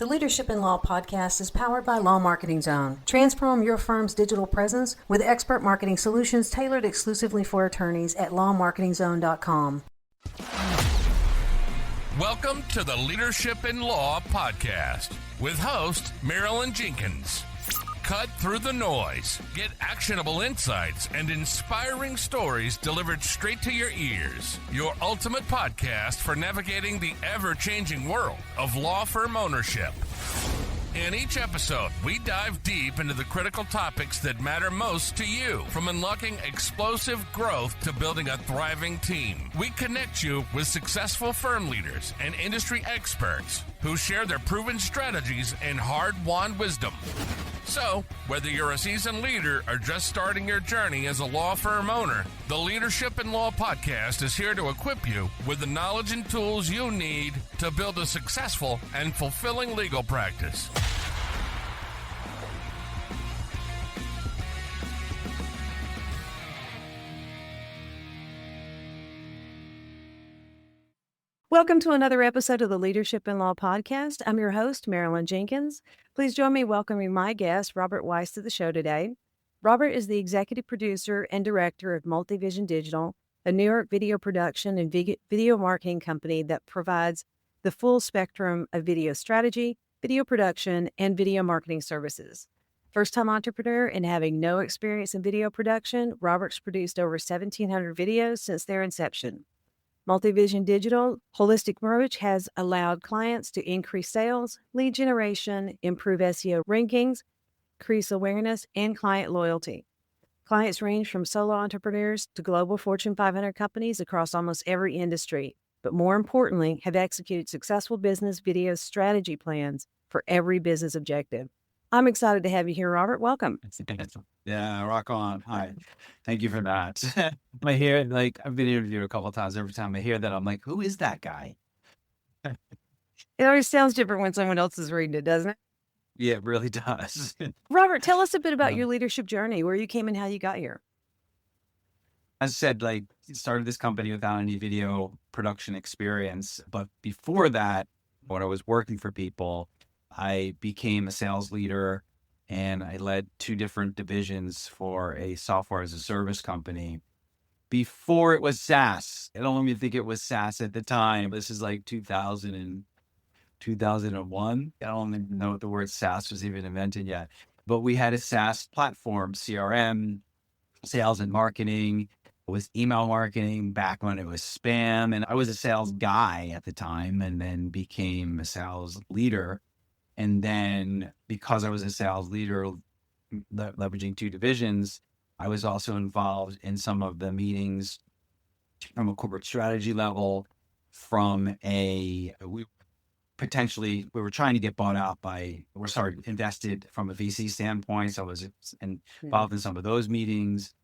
The Leadership in Law podcast is powered by Law Marketing Zone. Transform your firm's digital presence with expert marketing solutions tailored exclusively for attorneys at lawmarketingzone.com. Welcome to the Leadership in Law podcast with host Marilyn Jenkins. Cut through the noise, get actionable insights and inspiring stories delivered straight to your ears. Your ultimate podcast for navigating the ever-changing world of law firm ownership. In each episode, we dive deep into the critical topics that matter most to you, from unlocking explosive growth to building a thriving team. We connect you with successful firm leaders and industry experts who share their proven strategies and hard-won wisdom. So, whether you're a seasoned leader or just starting your journey as a law firm owner, the Leadership in Law podcast is here to equip you with the knowledge and tools you need to build a successful and fulfilling legal practice. Welcome to another episode of the Leadership in Law podcast. I'm your host, Marilyn Jenkins. Please join me welcoming my guest, Robert Weiss, to the show today. Robert is the executive producer and director of Multivision Digital, a New York video production and video marketing company that provides the full spectrum of video strategy, video production, and video marketing services. First-time entrepreneur and having no experience in video production, Robert's produced over 1,700 videos since their inception. Multivision Digital holistic approach has allowed clients to increase sales, lead generation, improve SEO rankings, increase awareness, and client loyalty. Clients range from solo entrepreneurs to global Fortune 500 companies across almost every industry, but more importantly, have executed successful business video strategy plans for every business objective. I'm excited to have you here, Robert. Welcome. Yeah, rock on. Hi. Thank you for that. I hear, I've been interviewed a couple of times. Every time I hear that, I'm like, who is that guy? It always sounds different when someone else is reading it, doesn't it? Yeah, it really does. Robert, tell us a bit about your leadership journey, where you came and how you got here. As I said, started this company without any video production experience. But before that, when I was working for people, I became a sales leader and I led two different divisions for a software as a service company before it was SaaS. I don't even think it was SaaS at the time. This is like 2000 and 2001. I don't even know if the word SaaS was even invented yet, but we had a SaaS platform, CRM, sales and marketing. It was email marketing back when it was spam. And I was a sales guy at the time and then became a sales leader. And then because I was a sales leader, leveraging two divisions, I was also involved in some of the meetings from a corporate strategy level, we were trying to get bought out invested from a VC standpoint. So I was involved in some of those meetings.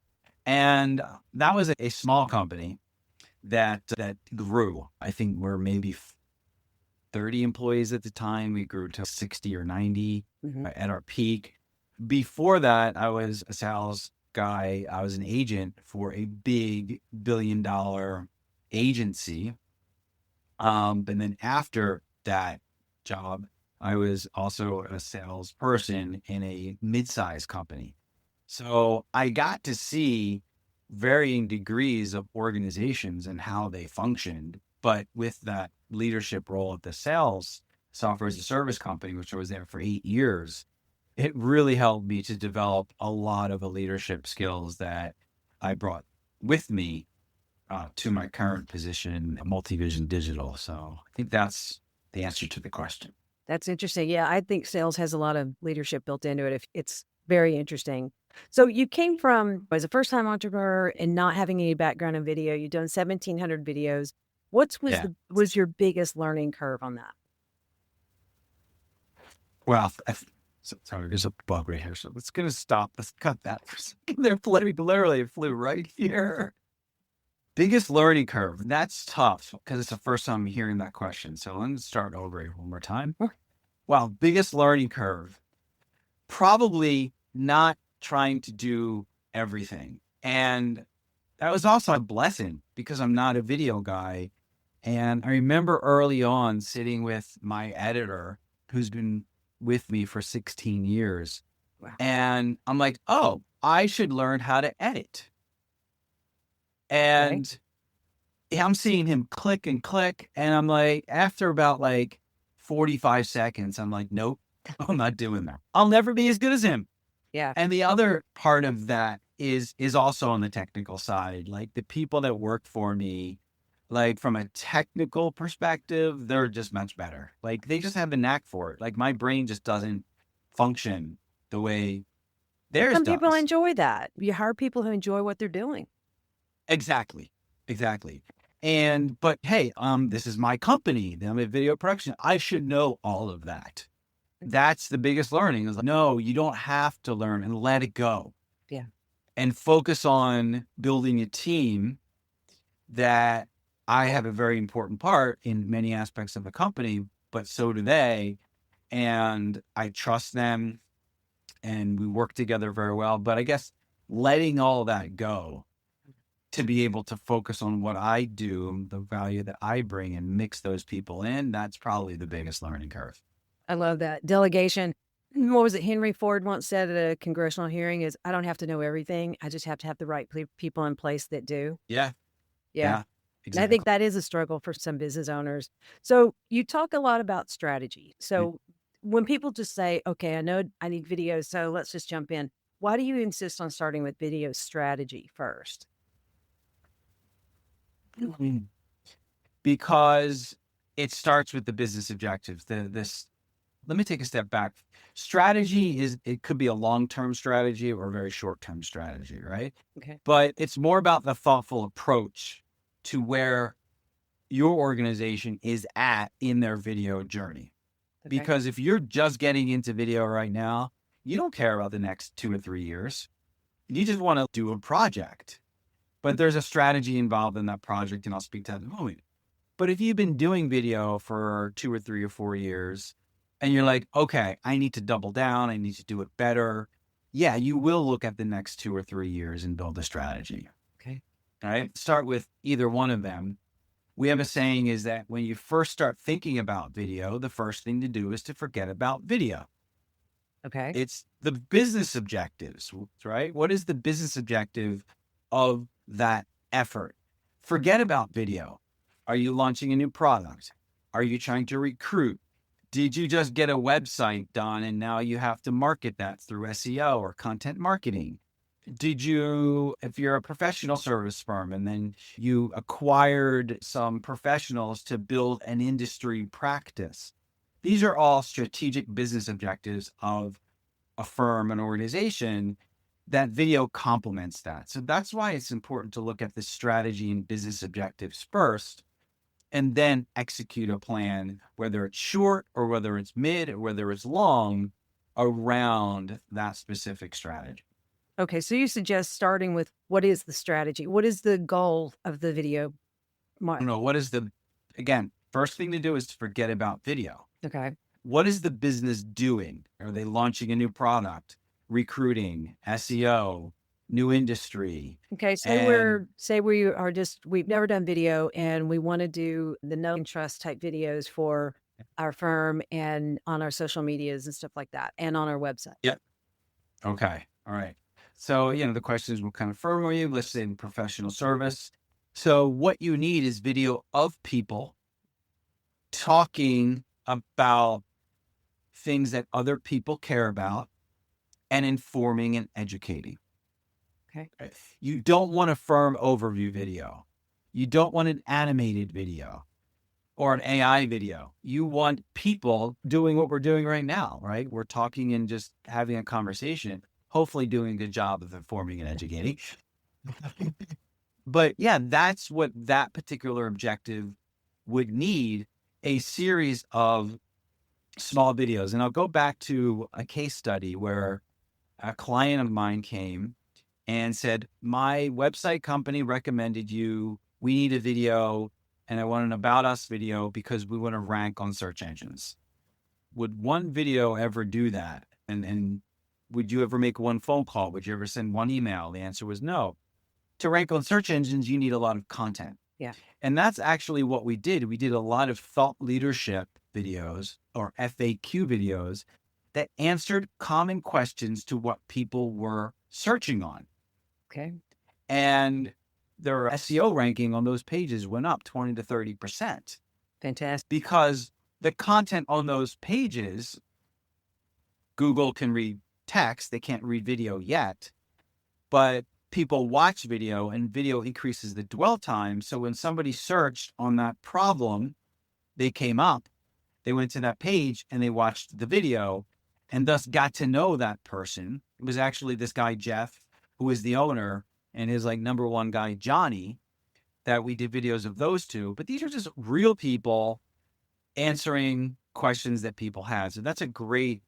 And that was a small company that grew. I think we're maybe 30 employees at the time. We grew to 60 or 90 at our peak. Before that, I was a sales guy. I was an agent for a big billion-dollar agency. And then after that job, I was also a salesperson in a mid-sized company. So I got to see varying degrees of organizations and how they functioned. But with that leadership role at the sales software as a service company, which I was there for 8 years, it really helped me to develop a lot of the leadership skills that I brought with me to my current position at Multivision Digital. So I think that's the answer to the question. That's interesting. Yeah, I think sales has a lot of leadership built into it. It's very interesting. So you came from, as a first-time entrepreneur and not having any background in video, you've done 1,700 videos. What was your biggest learning curve on that? Well, sorry, there's a bug right here. So let's stop. Let's cut that for a second. Literally flew right here. Biggest learning curve. That's tough because it's the first time I'm hearing that question. So let me start over here one more time. Well, biggest learning curve. Probably not trying to do everything. And that was also a blessing because I'm not a video guy. And I remember early on sitting with my editor who's been with me for 16 years. Wow. And I'm like, oh, I should learn how to edit. And I'm seeing him click and click. And I'm like, after about like 45 seconds, I'm like, nope, I'm not doing that. I'll never be as good as him. Yeah. And the other part of that is also on the technical side. Like the people that work for me, like from a technical perspective, they're just much better. Like they just have the knack for it. Like my brain just doesn't function the way theirs Some does. people enjoy that. You hire people who enjoy what they're doing. Exactly. But hey, this is my company. I'm a video production. I should know all of that. That's the biggest learning is like, no, you don't have to learn, and let it go. Yeah. And focus on building a team that I have a very important part in many aspects of the company, but so do they. And I trust them and we work together very well. But I guess letting all that go to be able to focus on what I do, the value that I bring, and mix those people in, that's probably the biggest learning curve. I love that. Delegation. What was it? Henry Ford once said at a congressional hearing is, I don't have to know everything. I just have to have the right people in place that do. Yeah. Yeah. Exactly. I think that is a struggle for some business owners. So you talk a lot about strategy. So when people just say, okay, I know I need video, so let's just jump in. Why do you insist on starting with video strategy first? Because it starts with the business objectives. Let me take a step back. Strategy it could be a long-term strategy or a very short-term strategy, right? Okay. But it's more about the thoughtful approach to where your organization is at in their video journey. Okay. Because if you're just getting into video right now, you don't care about the next 2 or 3 years. You just want to do a project. But there's a strategy involved in that project, and I'll speak to that in a moment. But if you've been doing video for 2 or 3 or 4 years, and you're like, okay, I need to double down, I need to do it better. Yeah, you will look at the next 2 or 3 years and build a strategy. Okay. All right. Start with either one of them. We have a saying is that when you first start thinking about video, the first thing to do is to forget about video. Okay. It's the business objectives, right? What is the business objective of that effort? Forget about video. Are you launching a new product? Are you trying to recruit? Did you just get a website done and now you have to market that through SEO or content marketing? Did you, if you're a professional service firm and then you acquired some professionals to build an industry practice? These are all strategic business objectives of a firm, an organization, that video complements that. So that's why it's important to look at the strategy and business objectives first, and then execute a plan, whether it's short or whether it's mid or whether it's long, around that specific strategy. Okay. So you suggest starting with what is the strategy? What is the goal of the video? Again, first thing to do is to forget about video. Okay. What is the business doing? Are they launching a new product, recruiting, SEO, new industry? Okay. We've never done video and we want to do the know and trust type videos for our firm and on our social medias and stuff like that and on our website. Yep. Okay. All right. So, the question is, what kind of firm are you? Let's say in professional service. So what you need is video of people talking about things that other people care about and informing and educating. Okay. You don't want a firm overview video. You don't want an animated video or an AI video. You want people doing what we're doing right now, right? We're talking and just having a conversation, hopefully doing a good job of informing and educating. But yeah, that's what that particular objective would need, a series of small videos. And I'll go back to a case study where a client of mine came and said, my website company recommended you. We need a video, and I want an about us video because we want to rank on search engines. Would one video ever do that? And would you ever make one phone call? Would you ever send one email? The answer was no. To rank on search engines, you need a lot of content. Yeah. And that's actually what we did. We did a lot of thought leadership videos or FAQ videos that answered common questions to what people were searching on. Okay. And their SEO ranking on those pages went up 20 to 30% Fantastic. because the content on those pages, Google can read text, they can't read video yet, but people watch video and video increases the dwell time. So when somebody searched on that problem, they came up, they went to that page and they watched the video and thus got to know that person. It was actually this guy, Jeff, who is the owner, and his like number one guy, Johnny, that we did videos of those two. But these are just real people answering questions that people had. So that's a great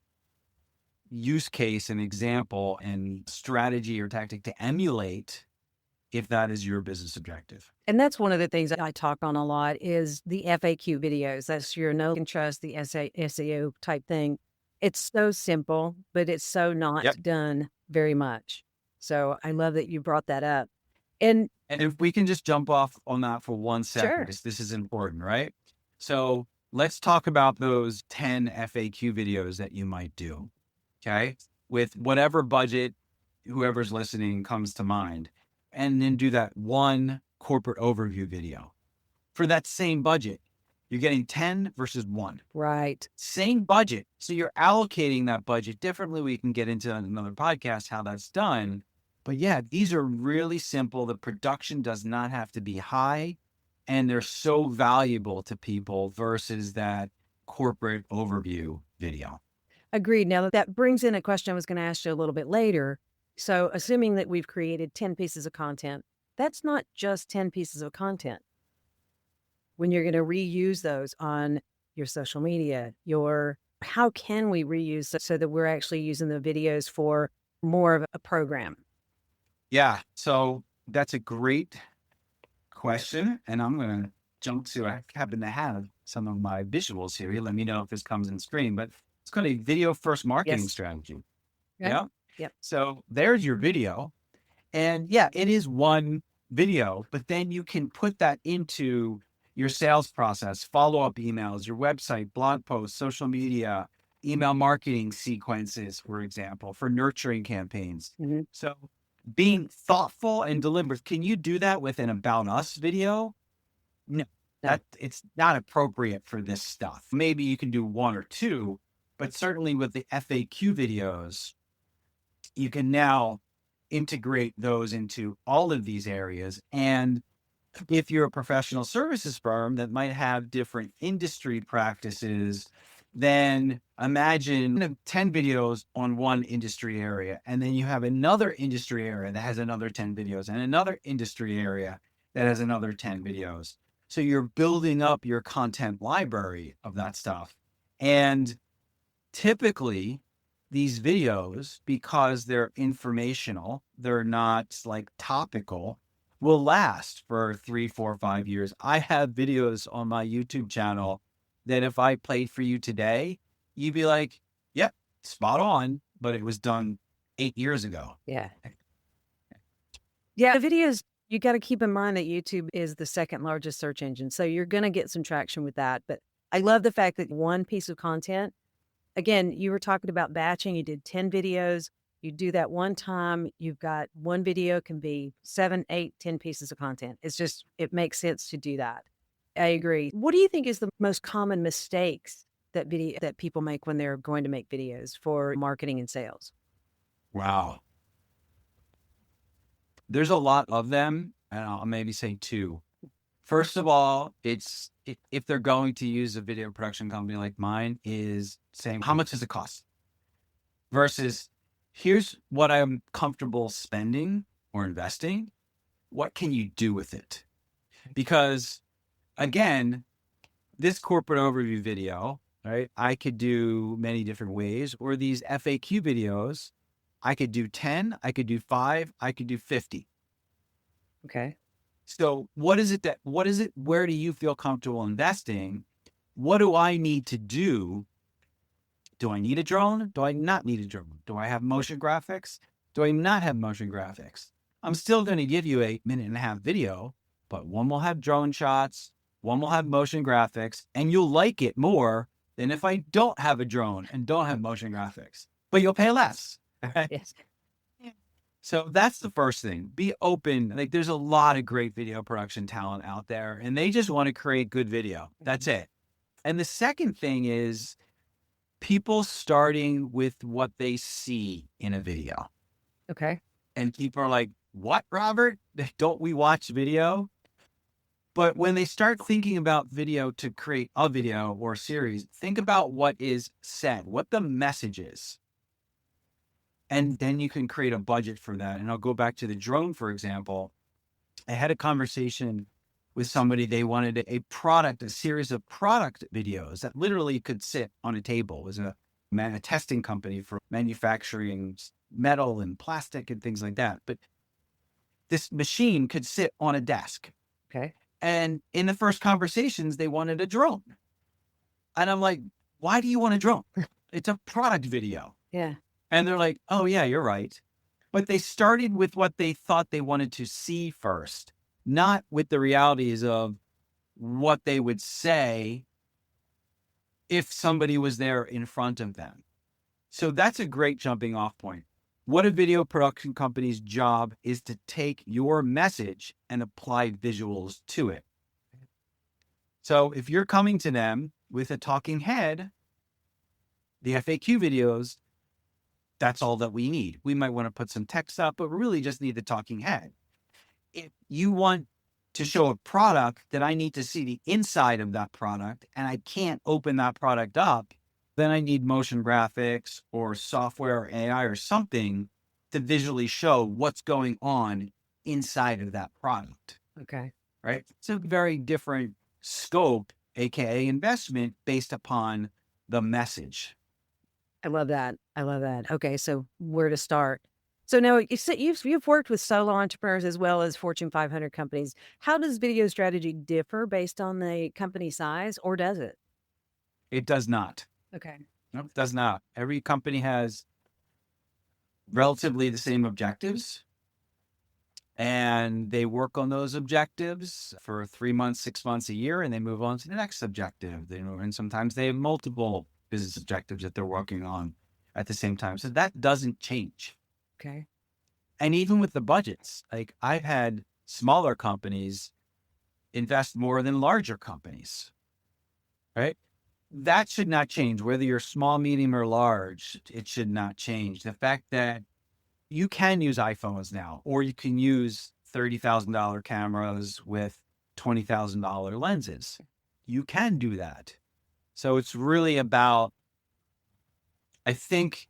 use case and example and strategy or tactic to emulate if that is your business objective. And that's one of the things that I talk on a lot is the FAQ videos. That's your know and trust, the SEO type thing. It's so simple, but it's so not done very much. So I love that you brought that up. And if we can just jump off on that for 1 second, sure. because this is important, right? So let's talk about those 10 FAQ videos that you might do, okay? With whatever budget, whoever's listening comes to mind, and then do that one corporate overview video. For that same budget, you're getting 10 versus 1. Right. Same budget. So you're allocating that budget differently. We can get into another podcast how that's done. But yeah, these are really simple. The production does not have to be high, and they're so valuable to people versus that corporate overview video. Agreed. Now that brings in a question I was going to ask you a little bit later. So assuming that we've created 10 pieces of content, that's not just 10 pieces of content. When you're going to reuse those on your social media, how can we reuse so that we're actually using the videos for more of a program? Yeah, so that's a great question. And I'm going to jump to, I happen to have some of my visuals here. You let me know if this comes in screen, but it's called a video first marketing strategy. Okay. Yeah. Yep. So there's your video. And yeah, it is one video, but then you can put that into your sales process, follow-up emails, your website, blog posts, social media, email marketing sequences, for example, for nurturing campaigns. Mm-hmm. So being thoughtful and deliberate. Can you do that with an About Us video? No, it's not appropriate for this stuff. Maybe you can do 1 or 2, but certainly with the FAQ videos, you can now integrate those into all of these areas. And if you're a professional services firm that might have different industry practices, then imagine 10 videos on one industry area, and then you have another industry area that has another 10 videos, and another industry area that has another 10 videos. So you're building up your content library of that stuff. And typically these videos, because they're informational, they're not like topical, will last for 3, 4, 5 years. I have videos on my YouTube channel that if I played for you today, you'd be like, yep, spot on, but it was done 8 years ago. Yeah. Yeah. The videos, you got to keep in mind that YouTube is the second largest search engine. So you're going to get some traction with that. But I love the fact that one piece of content, again, you were talking about batching, you did 10 videos, you do that one time, you've got one video can be 7, 8, 10 pieces of content. It makes sense to do that. I agree. What do you think is the most common mistakes that people make when they're going to make videos for marketing and sales? Wow. There's a lot of them, and I'll maybe say 2. First of all, if they're going to use a video production company like mine, is saying, how much does it cost? Versus, here's what I'm comfortable spending or investing. What can you do with it? Because again, this corporate overview video, right? I could do many different ways, or these FAQ videos, I could do 10, I could do 5, I could do 50. Okay. So where do you feel comfortable investing? What do I need to do? Do I need a drone? Do I not need a drone? Do I have motion graphics? Do I not have motion graphics? I'm still going to give you a 1.5-minute video, but one will have drone shots, one will have motion graphics, and you'll like it more than if I don't have a drone and don't have motion graphics, but you'll pay less. Right? Yes. So that's the first thing. Be open. Like there's a lot of great video production talent out there and they just want to create good video. That's it. And the second thing is people starting with what they see in a video. Okay. And people are like, what, Robert? Don't we watch video? But when they start thinking about video to create a video or a series, think about what is said, what the message is. And then you can create a budget for that. And I'll go back to the drone, for example. I had a conversation with somebody. They wanted a series of product videos that literally could sit on a table. It was a testing company for manufacturing metal and plastic and things like that. But this machine could sit on a desk. Okay. And in the first conversations, they wanted a drone. And I'm like, why do you want a drone? It's a product video. Yeah. And they're like, oh, yeah, you're right. But they started with what they thought they wanted to see first, not with the realities of what they would say if somebody was there in front of them. So that's a great jumping off point. What a video production company's job is to take your message and apply visuals to it. So if you're coming to them with a talking head, the FAQ videos, that's all that we need. We might want to put some text up, but we really just need the talking head. If you want to show a product that I need to see the inside of that product and I can't open that product up, then I need motion graphics or software or AI or something to visually show what's going on inside of that product. Okay. Right? It's a very different scope, AKA investment, based upon the message. I love that. I love that. Okay. So where to start? So now you've worked with solo entrepreneurs as well as Fortune 500 companies. How does video strategy differ based on the company size, or does it? It does not. Okay. No, it does not. Every company has relatively the same objectives, and they work on those objectives for 3 months, 6 months, a year, and they move on to the next objective. And sometimes they have multiple business objectives that they're working on at the same time. So that doesn't change. Okay. And even with the budgets, like I've had smaller companies invest more than larger companies, right? That should not change. Whether you're small, medium, or large, it should not change. The fact that you can use iPhones now, or you can use $30,000 cameras with $20,000 lenses. You can do that. So it's really about, I think,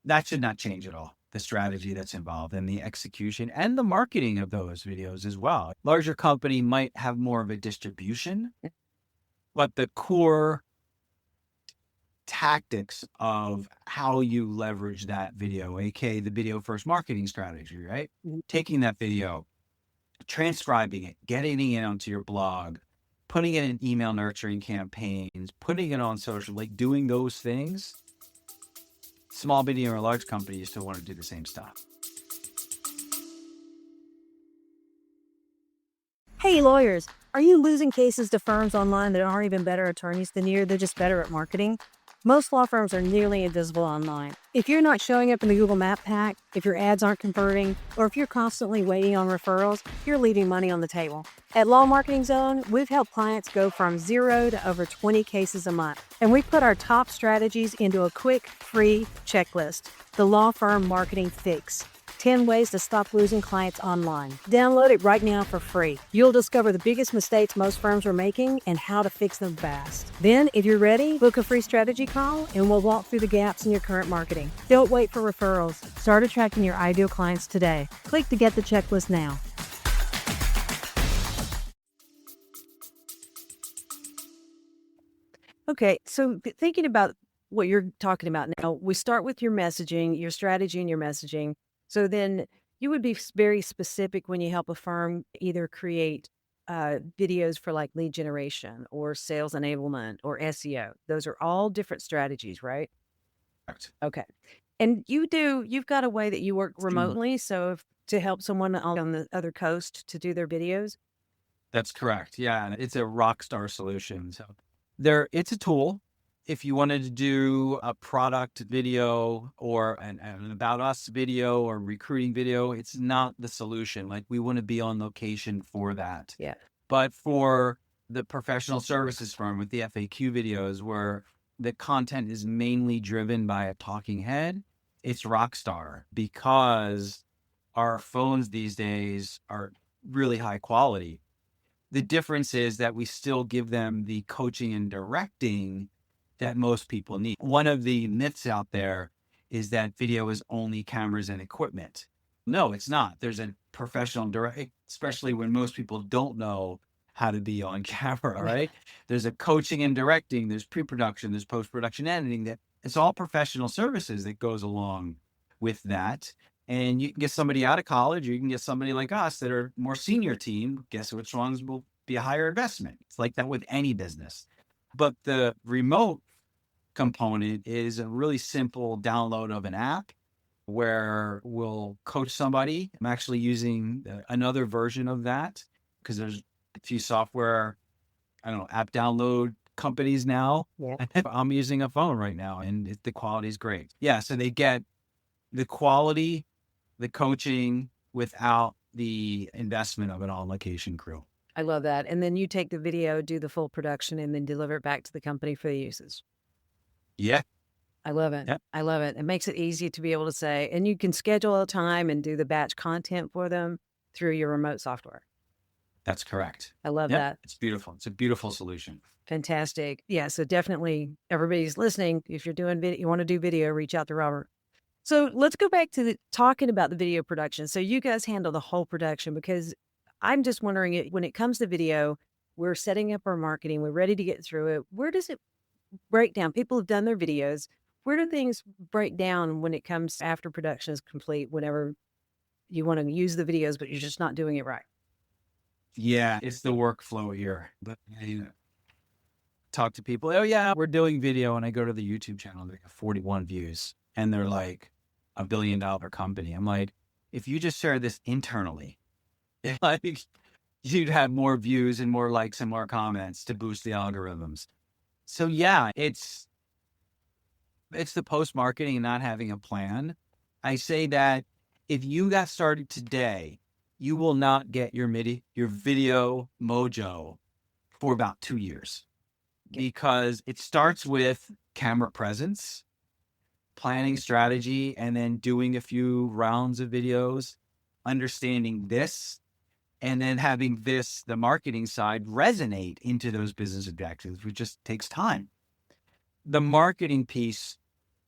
that should not change at all. The strategy that's involved and the execution and the marketing of those videos as well. Larger company might have more of a distribution, but the core tactics of how you leverage that video, aka the video first marketing strategy, right? Taking that video, transcribing it, getting it onto your blog, putting it in email nurturing campaigns, putting it on social, like doing those things. Small, medium, or large companies still want to do the same stuff. Hey, lawyers, are you losing cases to firms online that aren't even better attorneys than you? They're just better at marketing. Most law firms are nearly invisible online. If you're not showing up in the Google Map pack, if your ads aren't converting, or if you're constantly waiting on referrals, you're leaving money on the table. At Law Marketing Zone, we've helped clients go from 0 to over 20 cases a month. And we put our top strategies into a quick, free checklist, the Law Firm Marketing Fix. 10 ways to stop losing clients online. Download it right now for free. You'll discover the biggest mistakes most firms are making and how to fix them fast. Then, if you're ready, book a free strategy call and we'll walk through the gaps in your current marketing. Don't wait for referrals. Start attracting your ideal clients today. Click to get the checklist now. Okay, so thinking about what you're talking about now, we start with your messaging, your strategy and your messaging. So then you would be very specific when you help a firm either create videos for like lead generation or sales enablement or SEO. Those are all different strategies, right? Correct. Okay. And you've got a way that you work remotely. So to help someone on the other coast to do their videos? That's correct. Yeah. And it's a rock star solution. So it's a tool. If you wanted to do a product video or an about us video or recruiting video, it's not the solution. Like, we want to be on location for that. Yeah. But for the professional services firm with the FAQ videos, where the content is mainly driven by a talking head, it's Rockstar, because our phones these days are really high quality. The difference is that we still give them the coaching and directing that most people need. One of the myths out there is that video is only cameras and equipment. No, it's not. There's a professional direct, especially when most people don't know how to be on camera, right? There's a coaching and directing, there's pre-production, there's post-production editing. That it's all professional services that goes along with that. And you can get somebody out of college, or you can get somebody like us that are more senior team. Guess which ones will be a higher investment? It's like that with any business. But the remote component is a really simple download of an app where we'll coach somebody. I'm actually using another version of that because there's a few software, app download companies now. Yeah. I'm using a phone right now, and the quality is great. Yeah. So they get the quality, the coaching without the investment of an on-location crew. I love that. And then you take the video, do the full production, and then deliver it back to the company for the usage. Yeah. I love it. Yep. I love it. It makes it easy to be able to say, and you can schedule a time and do the batch content for them through your remote software. That's correct. I love that. It's beautiful. It's a beautiful solution. Fantastic. Yeah. So definitely everybody's listening. If you're doing video, you want to do video, reach out to Robert. So let's go back to talking about the video production. So you guys handle the whole production, because I'm just wondering, when it comes to video, we're setting up our marketing, we're ready to get through it. Where does it break down? People have done their videos. Where do things break down when it comes after production is complete, whenever you want to use the videos, but you're just not doing it right? Yeah, it's the workflow here. But talk to people. Oh yeah, we're doing video, and I go to the YouTube channel, they have 41 views, and they're like $1 billion company. I'm like, if you just share this internally, like, you'd have more views and more likes and more comments to boost the algorithms. So yeah, it's the post-marketing and not having a plan. I say that if you got started today, you will not get your video mojo for about 2 years, because it starts with camera presence, planning strategy, and then doing a few rounds of videos, understanding this, and then having the marketing side, resonate into those business objectives, which just takes time. The marketing piece,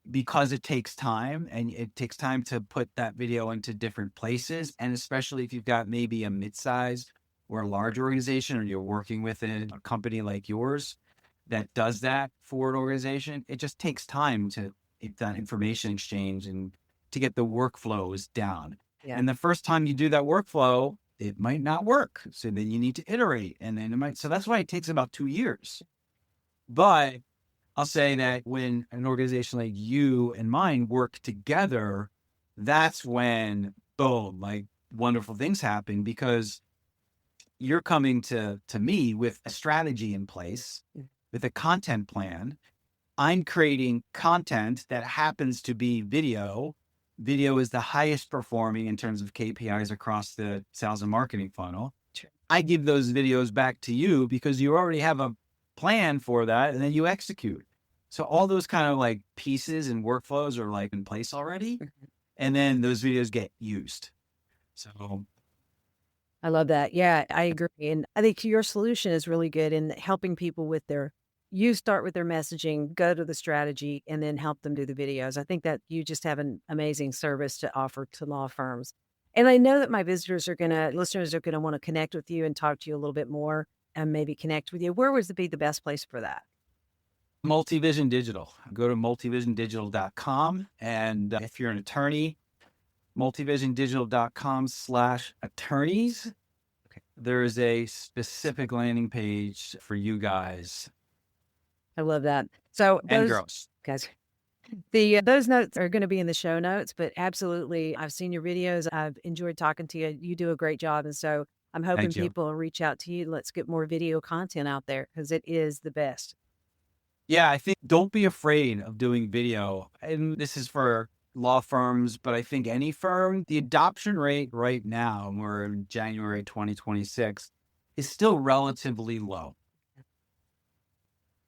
because it takes time, and it takes time to put that video into different places, and especially if you've got maybe a mid-size or a large organization, or you're working with a company like yours that does that for an organization, it just takes time to get that information exchange and to get the workflows down. Yeah. And the first time you do that workflow, it might not work. So then you need to iterate, and then it might. So that's why it takes about 2 years. But I'll say that when an organization like you and mine work together, that's when, boom, like, wonderful things happen, because you're coming to me with a strategy in place, with a content plan. I'm creating content that happens to be video. Video is the highest performing in terms of KPIs across the sales and marketing funnel. Sure. I give those videos back to you because you already have a plan for that, and then you execute. So all those kind of like pieces and workflows are like in place already. Mm-hmm. And then those videos get used. So I love that. Yeah, I agree. And I think your solution is really good in helping people with you start with their messaging, go to the strategy, and then help them do the videos. I think that you just have an amazing service to offer to law firms. And I know that my listeners are going to want to connect with you and talk to you a little bit more, and maybe connect with you. Where would be the best place for that? Multivision Digital. Go to multivisiondigital.com. And if you're an attorney, multivisiondigital.com/attorneys. Okay. There is a specific landing page for you guys. I love that. So and girls. Guys, those notes are going to be in the show notes, but absolutely, I've seen your videos. I've enjoyed talking to you. You do a great job. And so I'm hoping Thank you. people will reach out to you. Let's get more video content out there because it is the best. Yeah, I think don't be afraid of doing video. And this is for law firms, but I think any firm, the adoption rate right now, we're in January 2026, is still relatively low.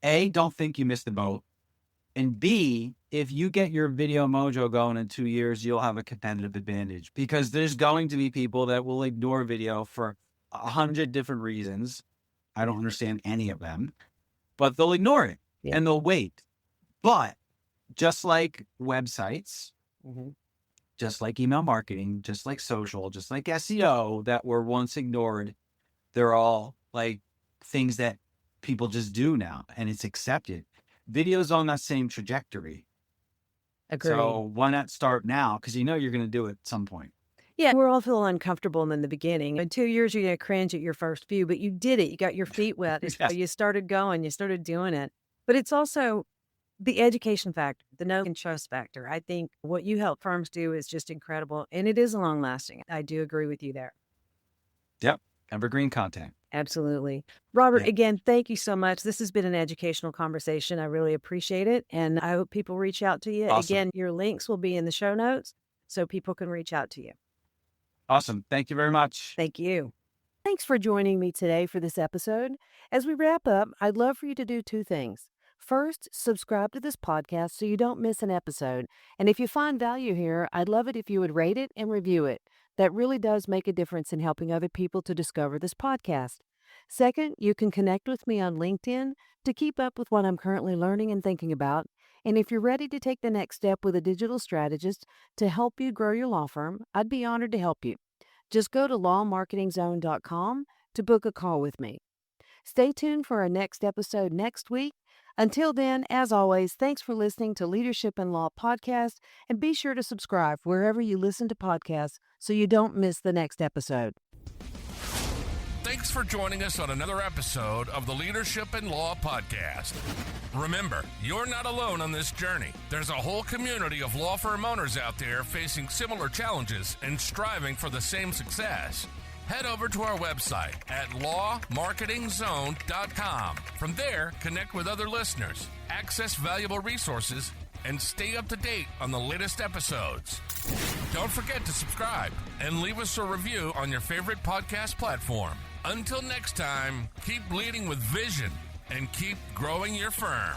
A, don't think you missed the boat. And B, if you get your video mojo going in 2 years, you'll have a competitive advantage because there's going to be people that will ignore video for 100 different reasons. I don't understand any of them, but they'll ignore it and they'll wait. But just like websites, just like email marketing, just like social, just like SEO that were once ignored, they're all like things that people just do now and it's accepted. Video's on that same trajectory. Agreed. So why not start now? Because you know you're going to do it at some point. Yeah, we're all feeling uncomfortable in the beginning. In 2 years, you're going to cringe at your first few, but you did it. You got your feet wet. Yes. You started going. You started doing it. But it's also the education factor, the know and trust factor. I think what you help firms do is just incredible, and it is long lasting. I do agree with you there. Yep. Evergreen content. Absolutely. Robert, Yeah. again, thank you so much. This has been an educational conversation. I really appreciate it. And I hope people reach out to you. Awesome. Again, your links will be in the show notes so people can reach out to you. Awesome. Thank you very much. Thank you. Thanks for joining me today for this episode. As we wrap up, I'd love for you to do 2 things. First, subscribe to this podcast so you don't miss an episode. And if you find value here, I'd love it if you would rate it and review it. That really does make a difference in helping other people to discover this podcast. Second, you can connect with me on LinkedIn to keep up with what I'm currently learning and thinking about. And if you're ready to take the next step with a digital strategist to help you grow your law firm, I'd be honored to help you. Just go to lawmarketingzone.com to book a call with me. Stay tuned for our next episode next week. Until then, as always, thanks for listening to Leadership in Law Podcast, and be sure to subscribe wherever you listen to podcasts so you don't miss the next episode. Thanks for joining us on another episode of the Leadership in Law Podcast. Remember, you're not alone on this journey. There's a whole community of law firm owners out there facing similar challenges and striving for the same success. Head over to our website at lawmarketingzone.com. From there, connect with other listeners, access valuable resources, and stay up to date on the latest episodes. Don't forget to subscribe and leave us a review on your favorite podcast platform. Until next time, keep leading with vision and keep growing your firm.